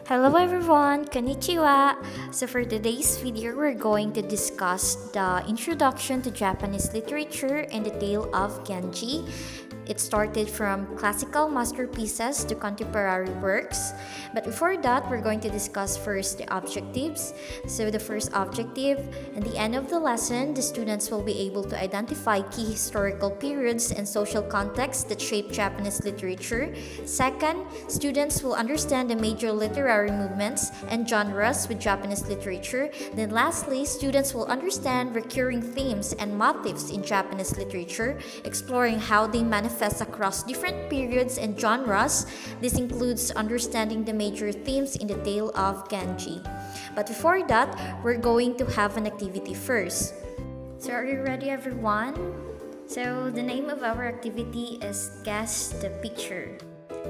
Hello everyone, konnichiwa! So for today's video, we're going to discuss the introduction to Japanese literature and the tale of Genji. It started from classical masterpieces to contemporary works. But before that, we're going to discuss first the objectives. So the first objective, at the end of the lesson, the students will be able to identify key historical periods and social contexts that shape Japanese literature. Second, students will understand the major literary movements and genres with Japanese literature. Then lastly, students will understand recurring themes and motifs in Japanese literature, exploring how they manifest across different periods and genres. This includes understanding the major themes in the tale of Genji. But before that, we're going to have an activity first. So are you ready, everyone? So the name of our activity is Guess the Picture.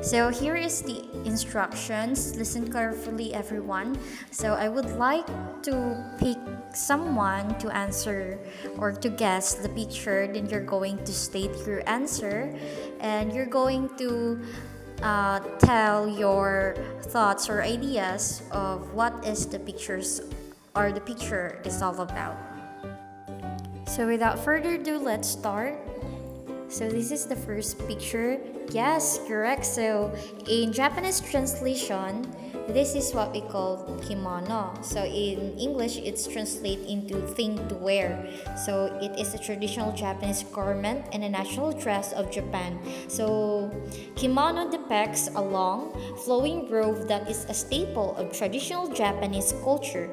So here is the instructions. Listen carefully, everyone. So I would like to pick someone to answer or to guess the picture. Then you're going to state your answer, and you're going to tell your thoughts or ideas of what is the pictures or the picture is all about. So without further ado, let's start. So this is the first picture. Yes, correct. So in Japanese translation, this is what we call kimono. So in English, it's translated into thing to wear. So it is a traditional Japanese garment and a national dress of Japan. So kimono depicts a long, flowing robe that is a staple of traditional Japanese culture.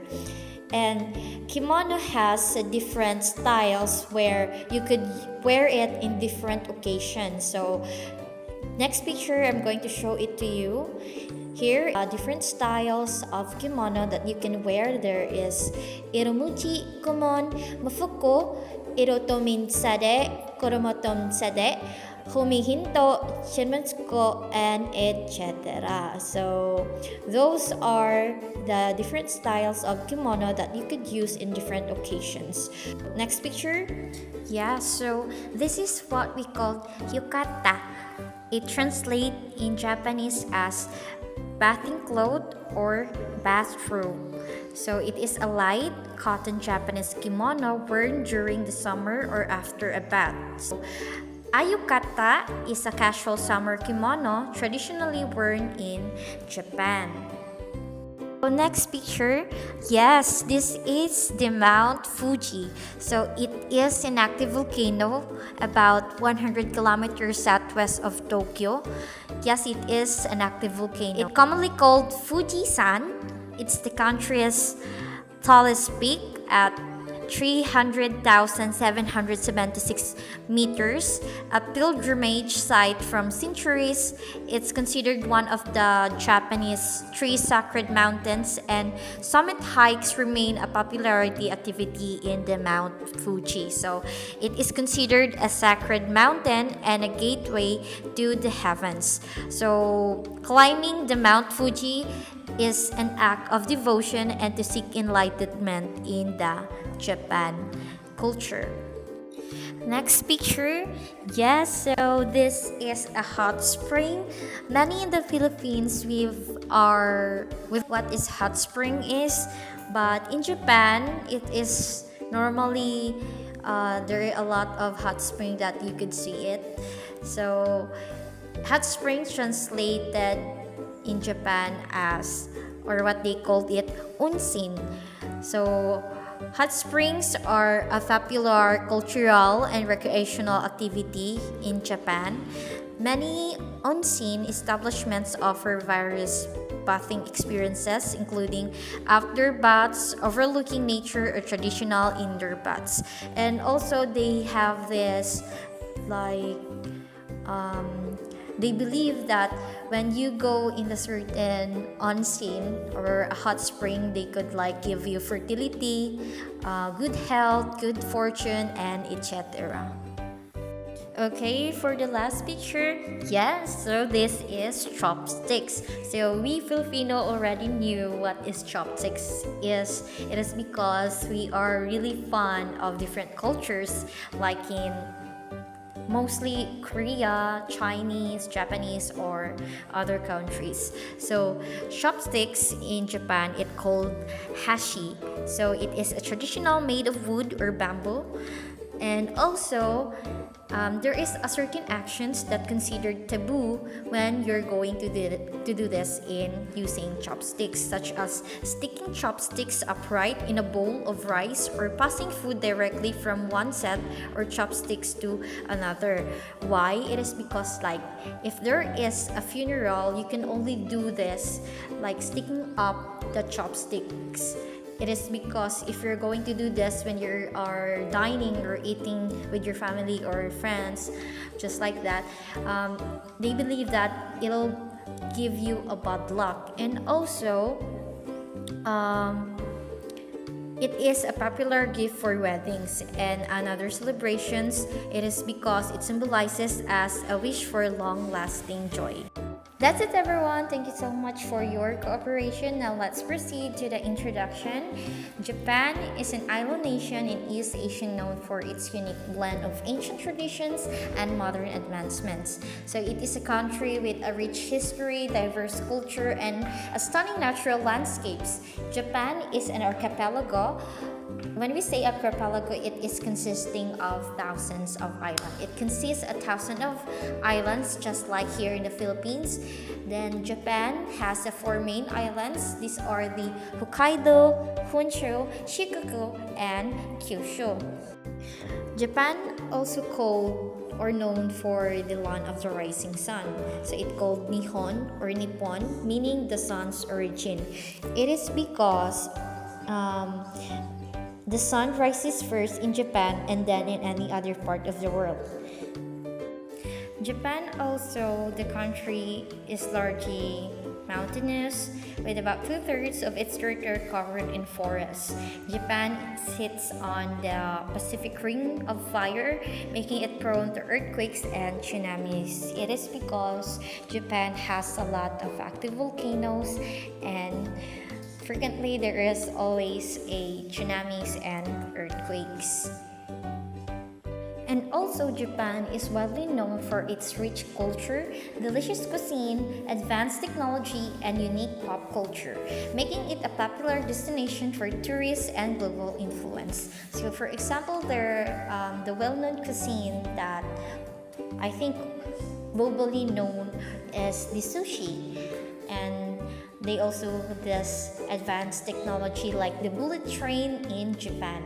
And kimono has different styles where you could wear it in different occasions. So next picture, I'm going to show it to you. Here are different styles of kimono that you can wear. There is iromuchi kumon, mafuko, irotomin sade, koromoton sade, humihinto, shinmatsuko, and etc. So those are the different styles of kimono that you could use in different occasions. Next picture. Yeah, so this is what we call yukata. It translates in Japanese as bathing cloth or bathrobe. So it is a light cotton Japanese kimono worn during the summer or after a bath. So, ayukata is a casual summer kimono traditionally worn in Japan. So next picture, yes, this is the Mount Fuji. So it is an active volcano about 100 kilometers southwest of Tokyo. Yes, it is an active volcano. It's commonly called Fujisan. It's the country's tallest peak at 300,776 meters, a pilgrimage site from centuries. It's considered one of the Japanese three sacred mountains, and summit hikes remain a popularity activity in the Mount Fuji. So it is considered a sacred mountain and a gateway to the heavens. So climbing the Mount Fuji is an act of devotion and to seek enlightenment in the Japan culture. Next picture. Yes, so this is a hot spring. Many in the Philippines with what is hot spring is, but in Japan it is normally there are a lot of hot spring that you could see it. So hot spring translated in Japan as, or what they called it, onsen. So hot springs are a popular cultural and recreational activity in Japan. Many onsen establishments offer various bathing experiences, including outdoor baths, overlooking nature, or traditional indoor baths. And also they have this like they believe that when you go in a certain onsen or a hot spring, they could like give you fertility, good health, good fortune, and etc. Okay, for the last picture, yes, so this is chopsticks. So we Filipino already knew what is chopsticks is. It is because we are really fond of different cultures, like in mostly Korea, Chinese, Japanese, or other countries. So chopsticks in Japan, it called hashi. So it is a traditional made of wood or bamboo. And also, there is a certain actions that considered taboo when you're going to do this in using chopsticks, such as sticking chopsticks upright in a bowl of rice or passing food directly from one set or chopsticks to another. Why? It is because, like, if there is a funeral, you can only do this like sticking up the chopsticks. It is because if you're going to do this when you are dining or eating with your family or friends, just like that, they believe that it'll give you a bad luck. And also, it is a popular gift for weddings and other celebrations. It is because it symbolizes as a wish for long-lasting joy. That's it, everyone. Thank you so much for your cooperation. Now let's proceed to the introduction. Japan is an island nation in East Asia known for its unique blend of ancient traditions and modern advancements. So it is a country with a rich history, diverse culture, and a stunning natural landscapes. Japan is an archipelago. When we say archipelago, it is consisting of thousands of islands. It consists of thousands of islands, just like here in the Philippines. Then Japan has four main islands. These are the Hokkaido, Honshu, Shikoku, and Kyushu. Japan also called or known for the land of the rising sun. So it called Nihon or Nippon, meaning the sun's origin. It is because the sun rises first in Japan and then in any other part of the world. Japan also, the country is largely mountainous, with about 2/3 of its territory covered in forests. Japan sits on the Pacific Ring of Fire, making it prone to earthquakes and tsunamis. It is because Japan has a lot of active volcanoes, and frequently there is always a tsunamis and earthquakes. And also, Japan is widely known for its rich culture, delicious cuisine, advanced technology, and unique pop culture, making it a popular destination for tourists and global influence. So, for example, the well-known cuisine that I think globally known is the sushi, and they also have this advanced technology like the bullet train in Japan.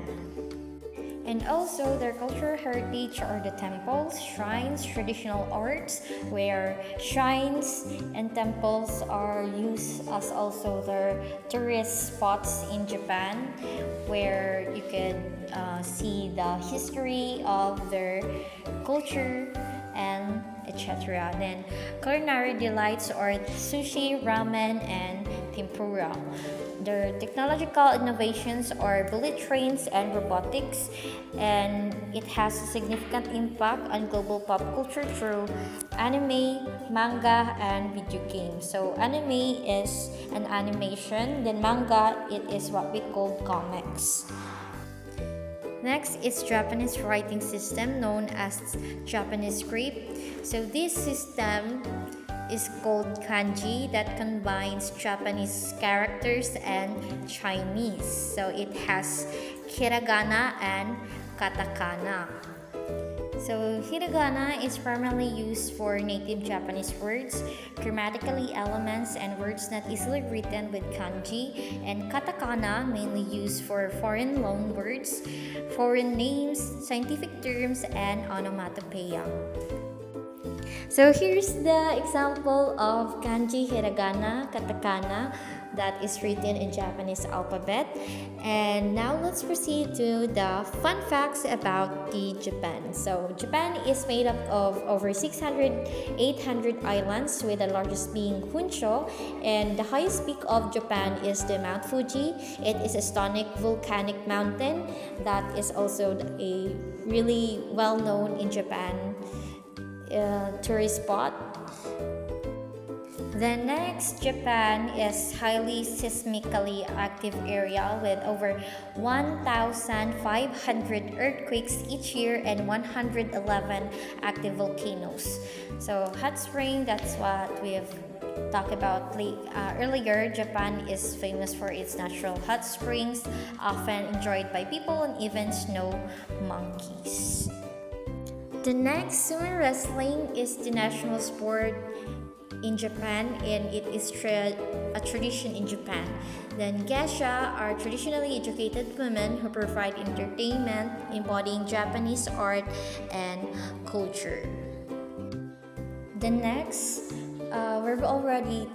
And also, their cultural heritage are the temples, shrines, traditional arts, where shrines and temples are used as also their tourist spots in Japan, where you could see the history of their culture and etc. Then, culinary delights are sushi, ramen, and tempura. Their technological innovations are bullet trains and robotics, and it has a significant impact on global pop culture through anime, manga, and video games. So anime is an animation, then manga, it is what we call comics. Next is Japanese writing system known as Japanese script. So this system is called kanji that combines Japanese characters and Chinese. So it has hiragana and katakana. So hiragana is primarily used for native Japanese words, grammatically elements, and words not easily written with kanji, and katakana mainly used for foreign loan words, foreign names, scientific terms, and onomatopoeia. So here's the example of kanji, hiragana, katakana that is written in Japanese alphabet. And now let's proceed to the fun facts about the Japan. So Japan is made up of over 800 islands, with the largest being Honshu, and the highest peak of Japan is the Mount Fuji. It is a stunning volcanic mountain that is also a really well known in Japan tourist spot. Then next, Japan is highly seismically active area with over 1,500 earthquakes each year and 111 active volcanoes. So hot spring, that's what we've talked about earlier. Japan is famous for its natural hot springs, often enjoyed by people and even snow monkeys. The next, sumo wrestling is the national sport in Japan, and it is a tradition in Japan. Then geisha are traditionally educated women who provide entertainment, embodying Japanese art and culture. The next, we've already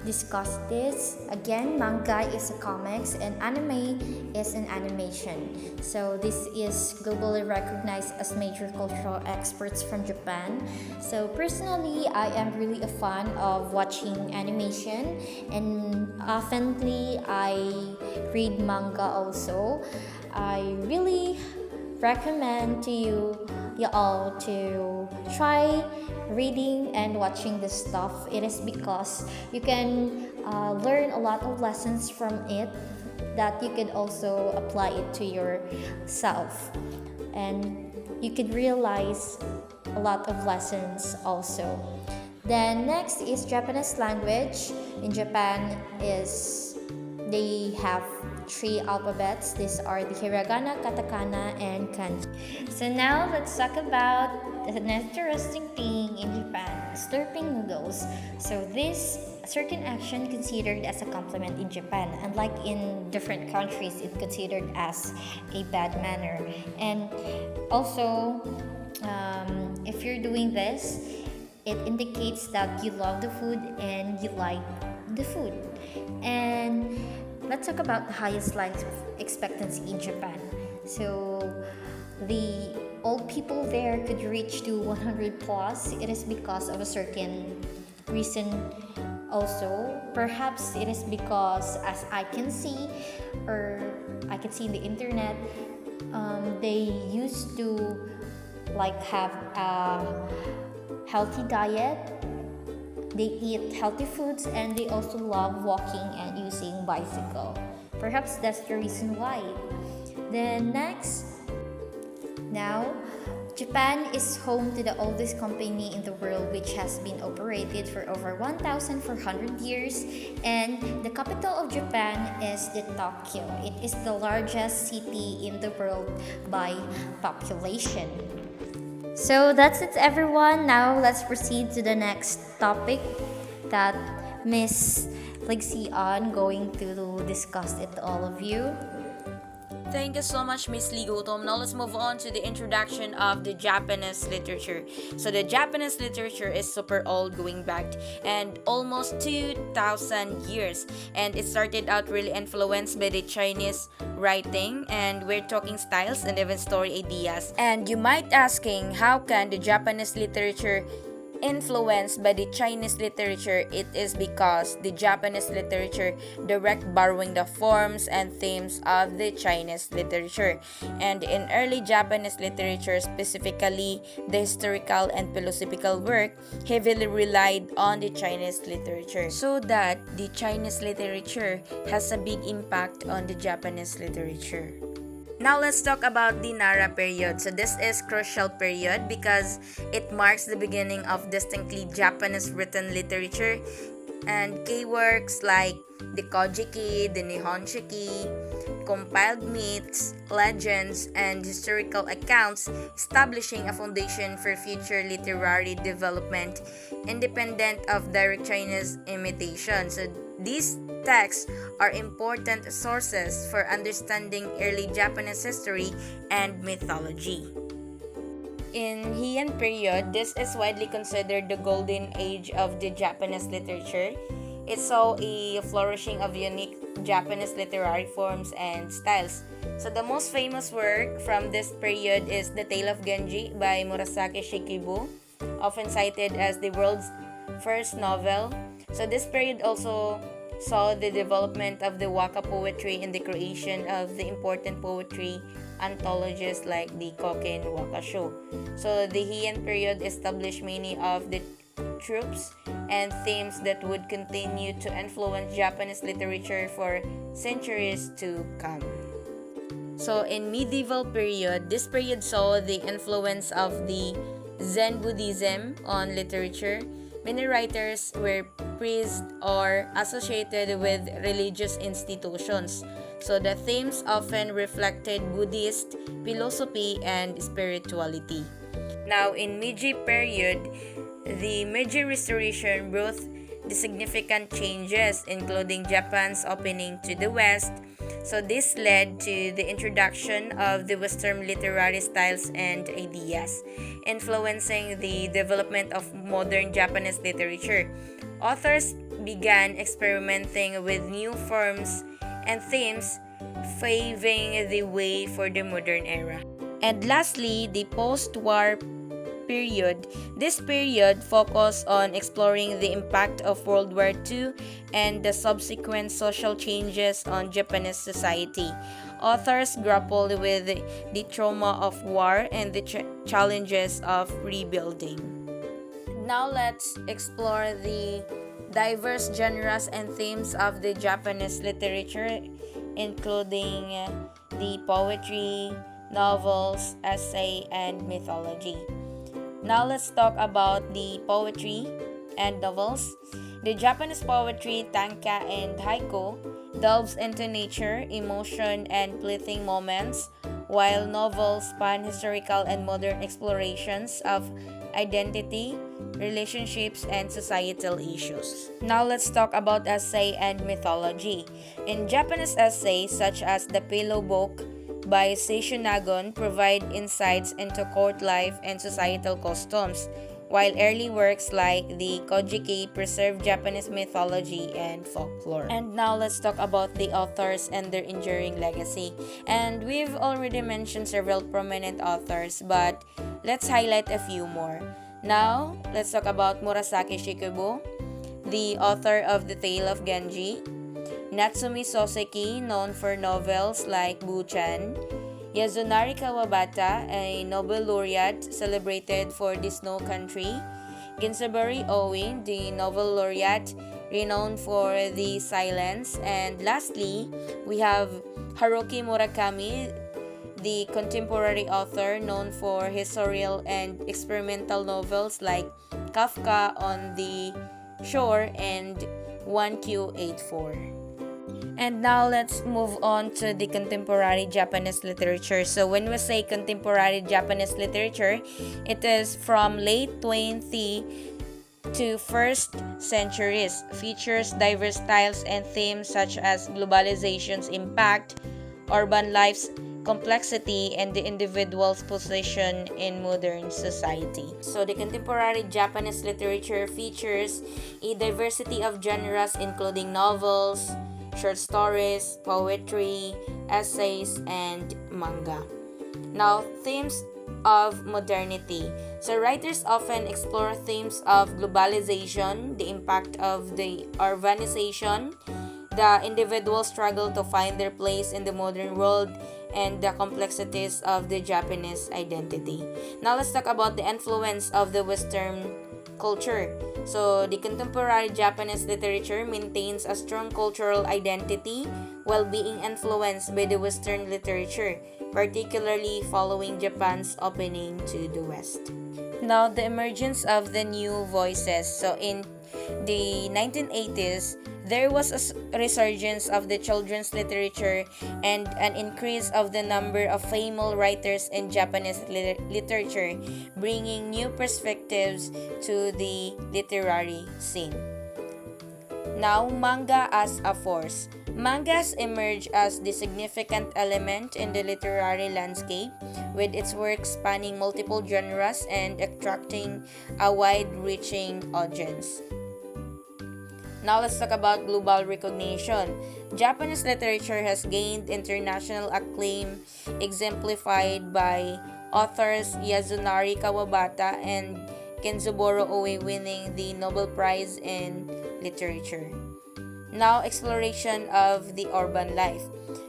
discussed this. Again, manga is a comics and anime is an animation. So this is globally recognized as major cultural experts from Japan. So personally, I am really a fan of watching animation, and oftenly I read manga also. I really recommend to you all to try reading and watching this stuff. It is because you can learn a lot of lessons from it that you could also apply it to yourself, and you could realize a lot of lessons also. Then next is Japanese language. In Japan is they have three alphabets. These are the hiragana, katakana, and kanji. So now let's talk about an interesting thing in Japan, slurping noodles. So this certain action considered as a compliment in Japan, unlike in different countries, it's considered as a bad manner. And also, if you're doing this, it indicates that you love the food and you like the food. And let's talk about the highest life expectancy in Japan. So the old people there could reach to 100 plus. It is because of a certain reason also. Perhaps it is because, as I can see, or I can see in the internet, they used to like have a healthy diet. They eat healthy foods and they also love walking and using bicycle. Perhaps that's the reason why. Then next, now Japan is home to the oldest company in the world, which has been operated for over 1,400 years, and the capital of Japan is the Tokyo. It is the largest city in the world by population. So that's it, everyone. Now let's proceed to the next topic that Miss Ligsian going to discuss it to all of you. Thank you so much, Miss Lee Gutom. Now let's move on to the introduction of the Japanese literature. So the Japanese literature is super old, going back and almost 2,000 years. And it started out really influenced by the Chinese writing, and we're talking styles and even story ideas. And you might asking, how can the Japanese literature influenced by the Chinese literature? It is because the Japanese literature direct borrowing the forms and themes of the Chinese literature. And in early Japanese literature, specifically the historical and philosophical work, heavily relied on the Chinese literature. So that the Chinese literature has a big impact on the Japanese literature. Now let's talk about the Nara period. So this is crucial period because it marks the beginning of distinctly Japanese written literature, and key works like the Kojiki, the Nihonshiki, compiled myths, legends, and historical accounts, establishing a foundation for future literary development independent of direct Chinese imitation. So these texts are important sources for understanding early Japanese history and mythology. In Heian period, this is widely considered the golden age of the Japanese literature. It saw a flourishing of unique Japanese literary forms and styles. So the most famous work from this period is The Tale of Genji by Murasaki Shikibu, often cited as the world's first novel. So this period also saw the development of the waka poetry and the creation of the important poetry anthologies like the Koken Waka Show. So the Heian period established many of the tropes and themes that would continue to influence Japanese literature for centuries to come. So in medieval period, this period saw the influence of the Zen Buddhism on literature. Many writers were praised or associated with religious institutions. So the themes often reflected Buddhist philosophy and spirituality. Now in Meiji period, the Meiji Restoration brought the significant changes including Japan's opening to the West. So this led to the introduction of the Western literary styles and ideas, influencing the development of modern Japanese literature. Authors began experimenting with new forms and themes, paving the way for the modern era. And lastly, the post-war period. This period focused on exploring the impact of World War II and the subsequent social changes on Japanese society. Authors grappled with the trauma of war and the challenges of rebuilding. Now let's explore the diverse genres and themes of the Japanese literature, including the poetry, novels, essay, and mythology. Now let's talk about the poetry and novels. The Japanese poetry, tanka and haiku, delves into nature, emotion, and fleeting moments, while novels span historical and modern explorations of identity, relationships, and societal issues. Now let's talk about essay and mythology. In Japanese essays such as the Pillow Book by Seishu Nagon provide insights into court life and societal customs, while early works like the Kojiki preserve Japanese mythology and folklore. And now let's talk about the authors and their enduring legacy. And we've already mentioned several prominent authors, but let's highlight a few more. Now, let's talk about Murasaki Shikibu, the author of The Tale of Genji, Natsumi Soseki, known for novels like Buchan, Yasunari Kawabata, a Nobel laureate celebrated for the Snow Country, Ginzaburi Oe, the Nobel laureate renowned for The Silence, and lastly, we have Haruki Murakami, the contemporary author known for his surreal and experimental novels like Kafka on the Shore and 1Q84. And now let's move on to the contemporary Japanese literature. So when we say contemporary Japanese literature, it is from late 20th to 1st centuries, features diverse styles and themes such as globalization's impact, urban life's complexity, and the individual's position in modern society. So the contemporary Japanese literature features a diversity of genres including novels, short stories, poetry, essays, and manga. Now, themes of modernity. So writers often explore themes of globalization, the impact of the urbanization, the individual struggle to find their place in the modern world, and the complexities of the Japanese identity. Now let's talk about the influence of the Western culture. So the contemporary Japanese literature maintains a strong cultural identity while being influenced by the Western literature, particularly following Japan's opening to the West. Now, the emergence of the new voices. So in the 1980s, there was a resurgence of the children's literature and an increase of the number of female writers in Japanese literature, bringing new perspectives to the literary scene. Now, manga as a force. Mangas emerge as the significant element in the literary landscape, with its work spanning multiple genres and attracting a wide-reaching audience. Now let's talk about global recognition. Japanese literature has gained international acclaim, exemplified by authors Yasunari Kawabata and Kenzaburo Oe winning the Nobel Prize in Literature. Now, exploration of the urban life.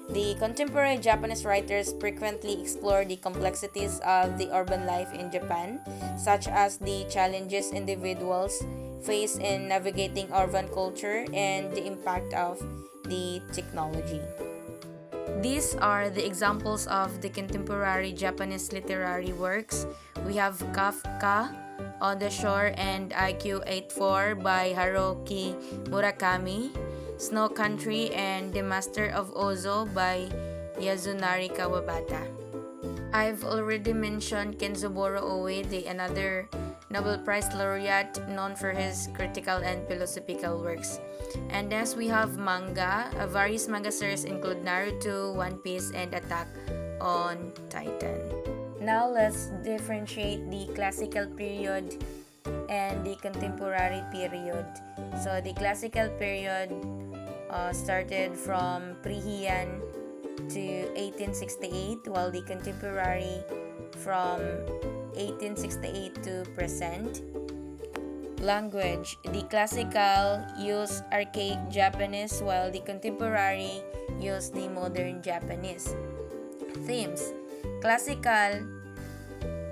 The contemporary Japanese writers frequently explore the complexities of the urban life in Japan, such as the challenges individuals face in navigating urban culture and the impact of the technology. These are the examples of the contemporary Japanese literary works. We have Kafka, On the Shore and IQ 84 by Haruki Murakami, Snow Country and The Master of Ozo by Yasunari Kawabata. I've already mentioned Kenzaburo Oe, another Nobel Prize laureate known for his critical and philosophical works. And next we have manga. Various manga series include Naruto, One Piece, and Attack on Titan. Now let's differentiate the classical period and the contemporary period. So the classical period started from pre-Heian to 1868, while the contemporary from 1868 to present. Language. The classical used archaic Japanese, while the contemporary used the modern Japanese. Themes. Classical,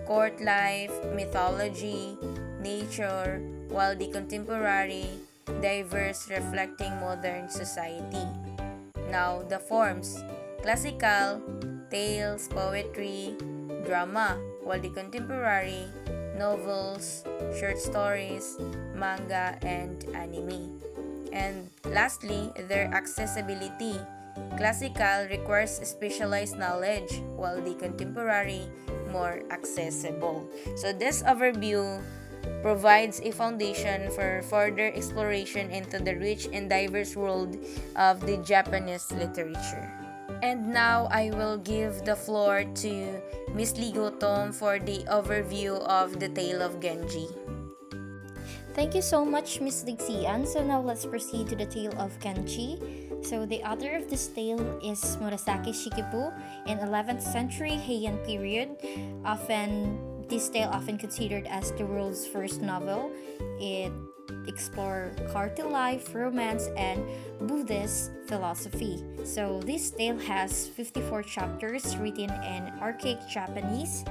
court life, mythology, nature, while the contemporary, diverse, reflecting modern society. Now, the forms. Classical, tales, poetry, drama, while the contemporary, novels, short stories, manga, and anime. And lastly, their accessibility. Classical requires specialized knowledge, while the contemporary more accessible. So this overview provides a foundation for further exploration into the rich and diverse world of the Japanese literature. And now I will give the floor to Miss Ligotom for the overview of the Tale of Genji. Thank you so much, Miss Lixian. So now let's proceed to the tale of Genji. So the author of this tale is Murasaki Shikibu in 11th century Heian period. This tale often considered as the world's first novel. It explores courtly life, romance, and Buddhist philosophy. So this tale has 54 chapters written in archaic Japanese.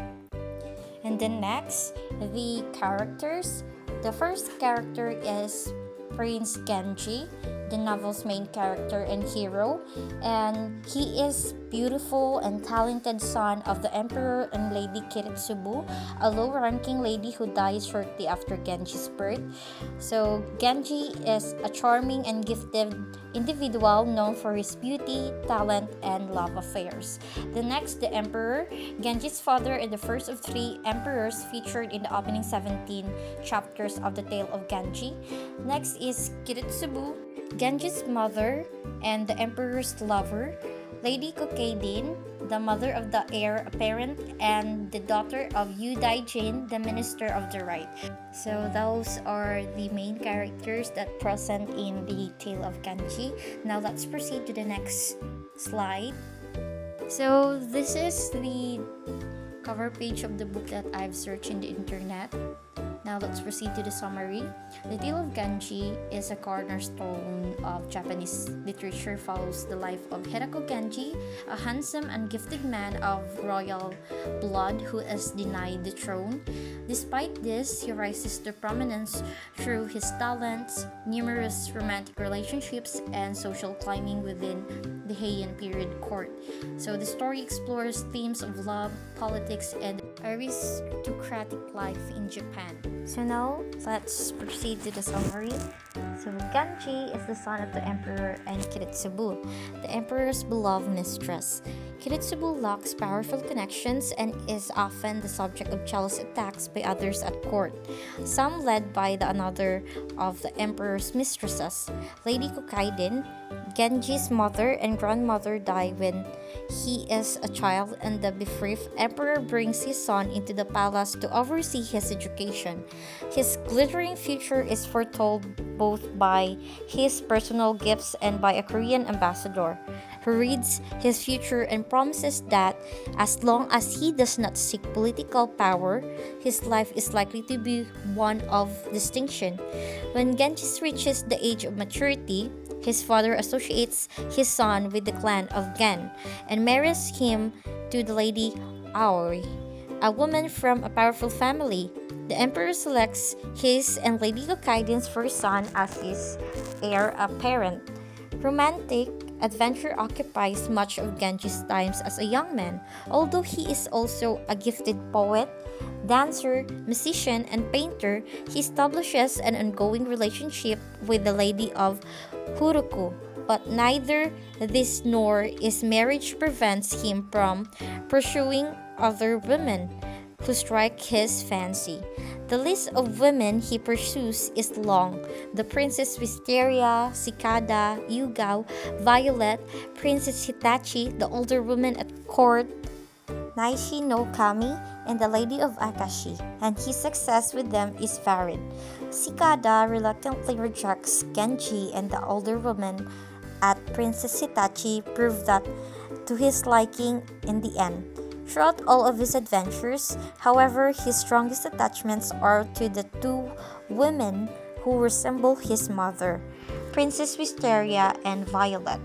And then next, the characters. The first character is Prince Genji, the novel's main character and hero, and he is beautiful and talented son of the Emperor and Lady Kiritsubu, a low-ranking lady who dies shortly after Genji's birth. So Genji is a charming and gifted individual known for his beauty, talent, and love affairs. The next, the Emperor, Genji's father and the first of three emperors featured in the opening 17 chapters of the Tale of Genji. Next is Kiritsubu, Genji's mother and the emperor's lover, Lady Kokeidin, the mother of the heir apparent, and the daughter of Yu Daijin, the minister of the right. So those are the main characters that present in the Tale of Genji. Now let's proceed to the next slide. So this is the cover page of the book that I've searched in the internet. Now let's proceed to the summary. The Tale of Genji is a cornerstone of Japanese literature, follows the life of Hirako Genji, a handsome and gifted man of royal blood who is denied the throne. Despite this, he rises to prominence through his talents, numerous romantic relationships, and social climbing within the Heian period court. So the story explores themes of love, politics, and aristocratic life in Japan. So now, let's proceed to the summary. So Genji is the son of the Emperor and Kiritsubu, the Emperor's beloved mistress. Kiritsubu lacks powerful connections and is often the subject of jealous attacks by others at court, some led by another of the Emperor's mistresses, Lady Kokeidin. Genji's mother and grandmother die when he is a child, and the bereaved emperor brings his son into the palace to oversee his education. His glittering future is foretold both by his personal gifts and by a Korean ambassador, who reads his future and promises that as long as he does not seek political power, his life is likely to be one of distinction. When Genji reaches the age of maturity, his father associates his son with the clan of Gen and marries him to the Lady Aoi, a woman from a powerful family. The emperor selects his and Lady Kokaiden's first son as his heir apparent. Romantic adventure occupies much of Genji's times as a young man, although he is also a gifted poet, dancer, musician, and painter. He establishes an ongoing relationship with the Lady of Huruku, but neither this nor his marriage prevents him from pursuing other women who strike his fancy. The list of women he pursues is long. The Princess Wisteria, Cicada, Yugao, Violet, Princess Hitachi, the older woman at court, Naishi no Kami, and the Lady of Akashi, and his success with them is varied. Cicada reluctantly rejects Genji, and the older woman at Princess Hitachi prove that to his liking in the end. Throughout all of his adventures, however, his strongest attachments are to the two women who resemble his mother, Princess Wisteria and Violet.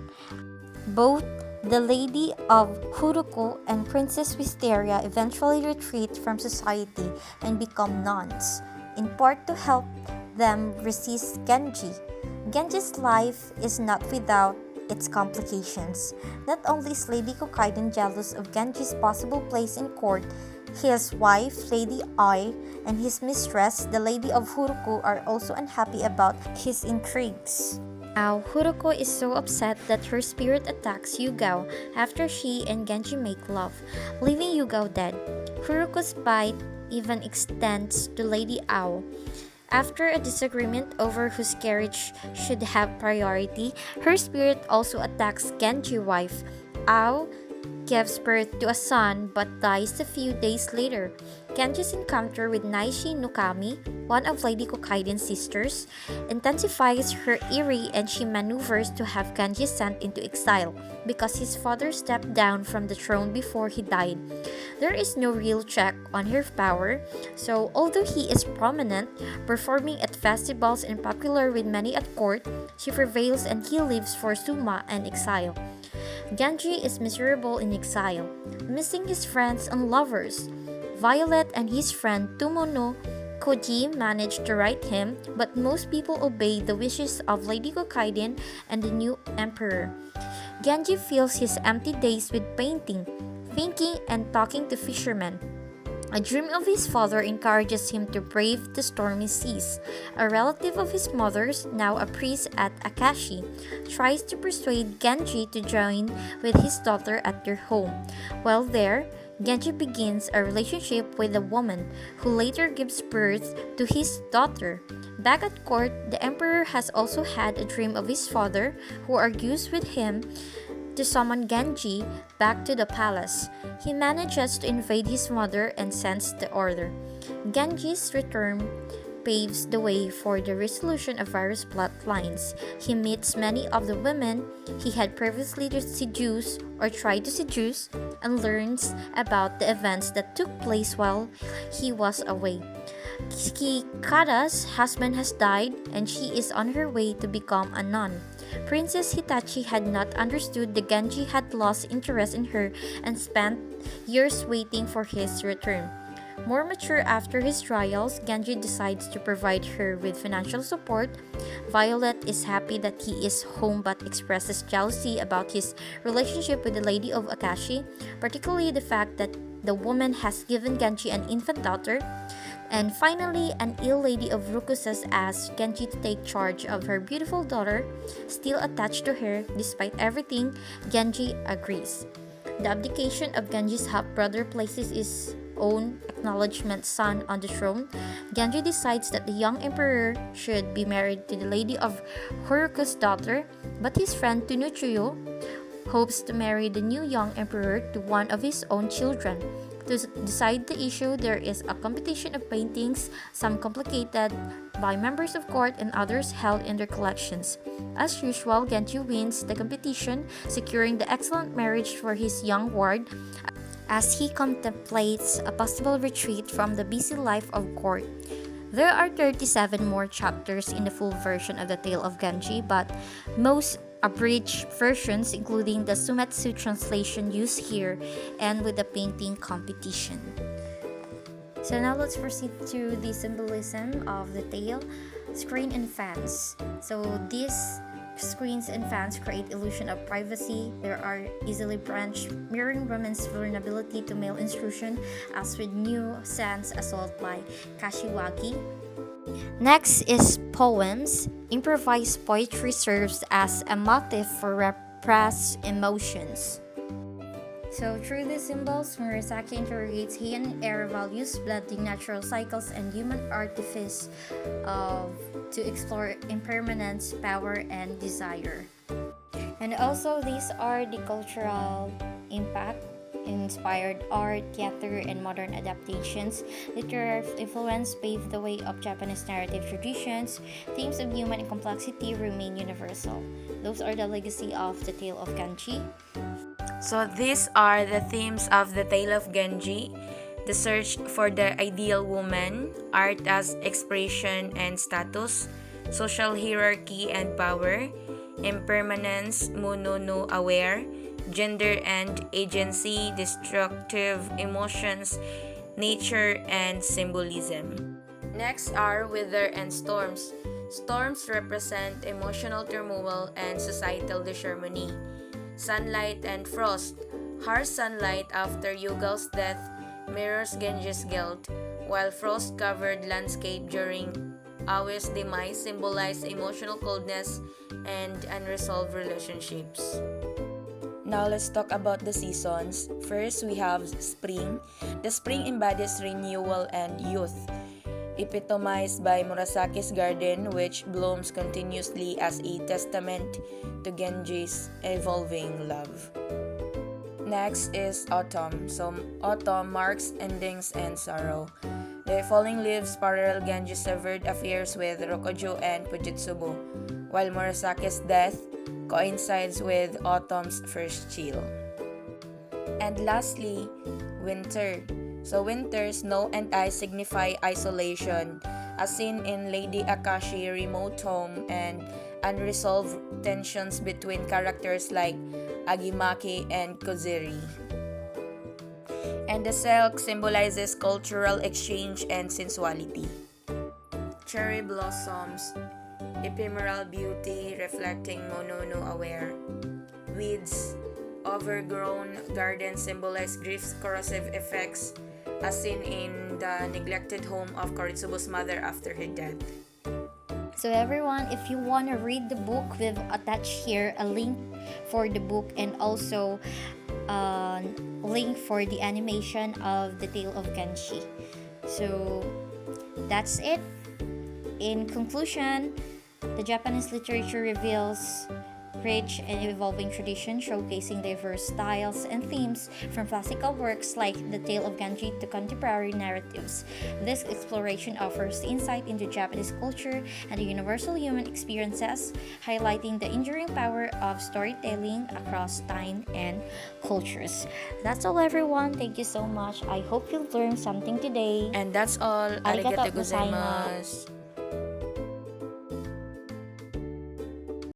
Both the Lady of Huruko and Princess Wisteria eventually retreat from society and become nuns, in part to help them resist Genji. Genji's life is not without its complications. Not only is Lady Kokaiden jealous of Genji's possible place in court, his wife, Lady Ai, and his mistress, the Lady of Huruko, are also unhappy about his intrigues. Now, Huruko is so upset that her spirit attacks Yugao after she and Genji make love, leaving Yugao dead. Huruko's spite even extends to Lady Ao. After a disagreement over whose carriage should have priority, her spirit also attacks Genji's wife. Ao gives birth to a son but dies a few days later. Genji's encounter with Naishi no Kami, one of Lady Kokaiden's sisters, intensifies her ire and she maneuvers to have Genji sent into exile because his father stepped down from the throne before he died. There is no real check on her power, so although he is prominent, performing at festivals and popular with many at court, she prevails and he leaves for Suma and exile. Genji is miserable in exile, missing his friends and lovers. Violet and his friend Tomono Koji manage to right him, but most people obey the wishes of Lady Kokaiden and the new emperor. Genji fills his empty days with painting, thinking, and talking to fishermen. A dream of his father encourages him to brave the stormy seas. A relative of his mother's, now a priest at Akashi, tries to persuade Genji to join with his daughter at their home. While there, Genji begins a relationship with a woman who later gives birth to his daughter. Back at court, the emperor has also had a dream of his father, who argues with him to summon Genji back to the palace. He manages to invade his mother and sends the order. Genji's return paves the way for the resolution of various plot lines. He meets many of the women he had previously seduced or tried to seduce and learns about the events that took place while he was away. Kikada's husband has died and she is on her way to become a nun. Princess Hitachi had not understood that Genji had lost interest in her and spent years waiting for his return. More mature after his trials, Genji decides to provide her with financial support. Violet is happy that he is home but expresses jealousy about his relationship with the Lady of Akashi, particularly the fact that the woman has given Genji an infant daughter. And finally, an ill Lady of Rukusas asks Genji to take charge of her beautiful daughter. Still attached to her, despite everything, Genji agrees. The abdication of Genji's half-brother places his own acknowledgement son on the throne. Genji decides that the young emperor should be married to the Lady of Huruko's daughter, but his friend Tunuchuyo hopes to marry the new young emperor to one of his own children. To decide the issue, there is a competition of paintings, some complicated by members of court and others held in their collections. As usual, Genji wins the competition, securing the excellent marriage for his young ward as he contemplates a possible retreat from the busy life of court. There are 37 more chapters in the full version of the Tale of Genji, but most abridged versions, including the Sumetsu translation used here, and with the painting competition. So now let's proceed to the symbolism of the tale, screen and fans. So these screens and fans create illusion of privacy. There are easily branched, mirroring women's vulnerability to male intrusion, as with New Sans Assault by Kashiwagi. Next is poems. Improvised poetry serves as a motif for repressed emotions. So through these symbols, Murasaki interrogates heian era values, blending natural cycles and human artifice to explore impermanence, power, and desire. And also, these are the cultural impact, inspired art, theater, and modern adaptations. Literary influence paved the way of Japanese narrative traditions. Themes of human complexity remain universal. Those are the legacy of the Tale of Genji. So these are the themes of the Tale of Genji: the search for the ideal woman, art as expression and status, social hierarchy and power, impermanence, Mono no aware, gender and agency, destructive emotions, nature, and symbolism. Next are weather and storms. Storms represent emotional turmoil and societal disharmony. Sunlight and frost. Harsh sunlight after Yugal's death mirrors Genji's guilt, while frost-covered landscape during Aoi's demise symbolize emotional coldness and unresolved relationships. Now let's talk about the seasons. First, we have spring. The spring embodies renewal and youth, epitomized by Murasaki's garden, which blooms continuously as a testament to Genji's evolving love. Next is autumn. So autumn marks endings and sorrow. The falling leaves parallel Genji's severed affairs with Rokujo and Fujitsubo, while Murasaki's death coincides with autumn's first chill. And lastly, winter. So winter, snow and ice signify isolation, as seen in Lady Akashi remote home and unresolved tensions between characters like Agimaki and Koziri. And the silk symbolizes cultural exchange and sensuality. Cherry blossoms, ephemeral beauty reflecting Mono no aware. Weeds, overgrown gardens symbolize grief's corrosive effects, as seen in the neglected home of Koritsubo's mother after her death. So everyone, if you want to read the book, we've attached here a link for the book and also a link for the animation of the Tale of Genji. So that's it. In conclusion, the Japanese literature reveals rich and evolving tradition showcasing diverse styles and themes from classical works like The Tale of Genji to contemporary narratives. This exploration offers insight into Japanese culture and the universal human experiences, highlighting the enduring power of storytelling across time and cultures. That's all, everyone. Thank you so much. I hope you learned something today. And that's all. Arigatou Arigatou gozaimasu. gozaimasu.